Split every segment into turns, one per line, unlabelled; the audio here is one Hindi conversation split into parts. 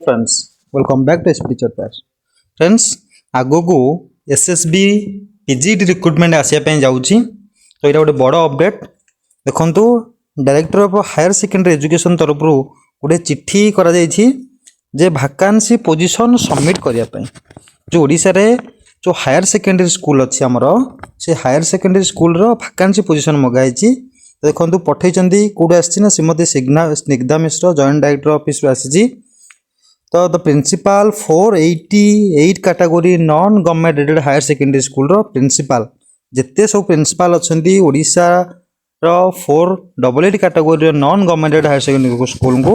Friends welcome back to SP teacher पैर फ्रेंड्स आगो को एसएसबी पीजीटी रिक्रुटमेंट आसिया जाऊँगी तो यहाँ गोटे बड़ अपडेट देखु director of higher secondary education तरफ गोटे चिट्ठी करा जे वैकेंसी पोजीशन सबमिट करने जो ओडिशा रे जो हायर सेकेंडरी स्कूल अच्छी आमर से higher secondary school vacancy position मगाई देखो पठे कौटे आसी Shrimati Snigdha Mishra joint director office आसी तो the principal 488 category non government aided higher secondary school principal जिते सब प्रिंसिपल अच्छा Odisha 488 category non government aided higher secondary school को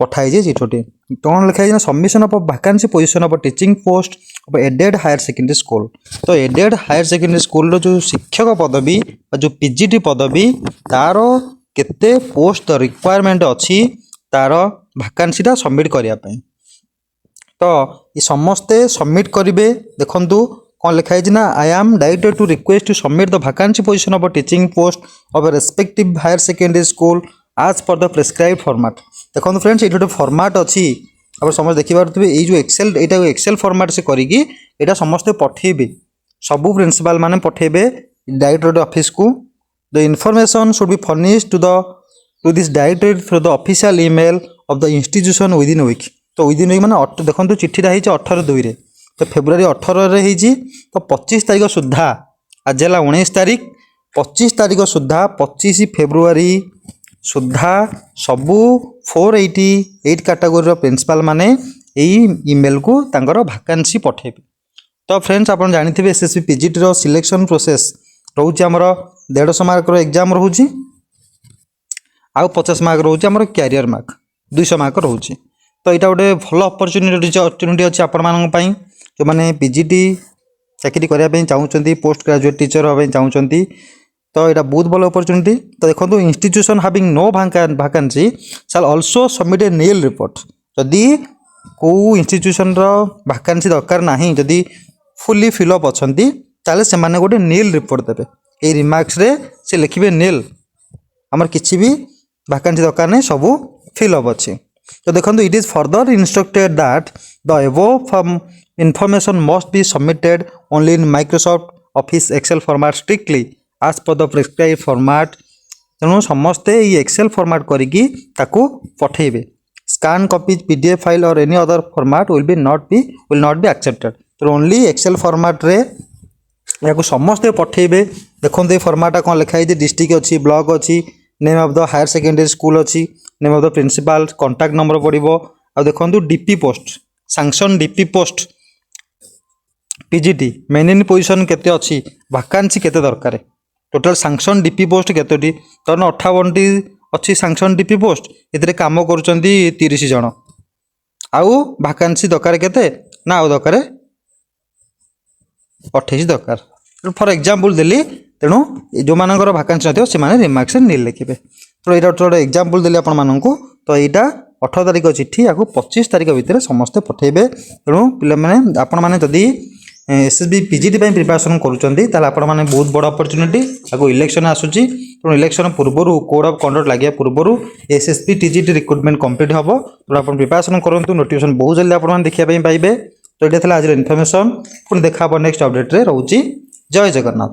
पठाई चिठोटी कौन लिखाई submission of vacancy position of teaching post of aided higher secondary school. तो एडेड हायर सेकेंडरी स्कूल जो शिक्षक पदवी जो पीजीटी पदवी तार केते पोस्ट रिक्वायरमेंट अच्छी तार वैकेंसीटा सबमिट करने तो ये समस्ते सबमिट करेंगे देखु कौन लिखाई ना I am directed to request to submit the vacancy position of teaching post of respective higher secondary school as per the prescribe format. देखो फ्रेंड्स ये गोटे फॉर्मेट अच्छी आप समझ देखिए ये जो एक्सेल यहाँ एक्सेल फॉर्मेट से करी समस्ते पठेबे सबू प्रिंसिपल माने पठेबे डायरेक्टरेट ऑफिस को the information should be furnished to this directorate through the official email of the institution within week. तो विदिन वीक माने देखो चिट्ठीटा होती 18/2 तो फेब्रुआरी 18 होती तो 25 तारीख सुधा आज है 19 तारीख 25 तारीख सुधा 25 फेब्रुआरी सुधा सबू 488 कैटेगरी प्रिंसिपल माने ईमेल को तांकर वैकेंसी पठेबे। तो फ्रेंड्स आप जानते एसएसबी पीजीटी सिलेक्शन प्रोसेस रोच आमर 150 मार्क एग्जाम रोचे आउ 50 मार्क रोचे आमर कैरियर मार्क 200 मार्क रोचे। तो यहाँ गोटे भल अपरच्युनिटी अच्छी आपण जो मैंने पीजीटी चाकरी करने चाहूँगी पोस्ट ग्रेजुएट टीचर हाँ चाहूँगी तो यहाँ बहुत भल अपरच्युनिटी। तो देखो institution having no vacancy shall also submit a nil report जदि को इंस्टीट्यूशन वैकेंसी दरकार नहीं जदि फुली फिलअप अच्छा ताले से माने गोटे नील रिपोर्ट देवे ये रिमार्क्स रे से लिखे नील आमर किसी भी वैकेंसी दरकार नहीं सबू फिलअप अच्छी। तो देखो it is further instructed that the above information must be submitted only in Microsoft Office Excel format strictly as per the prescribed format। तेणु समस्ते ये एक्सेल फॉर्मेट करिकी ताकू पठेबे स्कैन कॉपी पीडीएफ फाइल और any other format will not be accepted. तो ओनली एक्सेल फॉर्मेट रे या समस्ते पठेबे। देखो ये फॉर्मेट कौन लिखाई डिस्ट्रिक्ट अच्छी ब्लॉक अच्छी name of the higher secondary school अच्छी name of the principal contact number पड़ो आ देखो DP post sanction DP post PGT men in position केते अच्छी वैकेंसी केते दरकार टोटल सैंक्शन डीपी पोस्ट केतोटी तो 58टी अच्छी सैंक्शन डीपी पोस्ट ये काम कर 30 जन आउ वैकेंसी दरकार केते ना आउ दरकार 28 दरकार फॉर एग्जांपल देली तेणु जो मानकर वैकेंसी नथियो से माने रिमार्क्स नील लिखिबे। तो यहाँ गोटे एग्जांपल देली आपण मानकू तो यहाँ 18 तारीख चिट्ठी या 25 तारीख भितर समस्ते पठेबे। तेणु पिला माने आपण माने जदी एसएसबी पीजीटी प्रिपरेशन करें बहुत बड़ अपरच्युनिटी आगो इलेक्शन आसूची तेणु इलेक्शन पूर्वर कोड ऑफ कंडक्ट लगे पूर्वर एसएसबी टीजीटी रिक्रुटमेंट कंप्लीट हम तो आप प्रिपरेशन करूँ नोटिफिकेशन बहुत जल्दी आप देखा पाइबे। तो ये आज इनफॉरमेशन पुणी देखा नेक्स्ट अपडेट रे रोची। जय जगन्नाथ।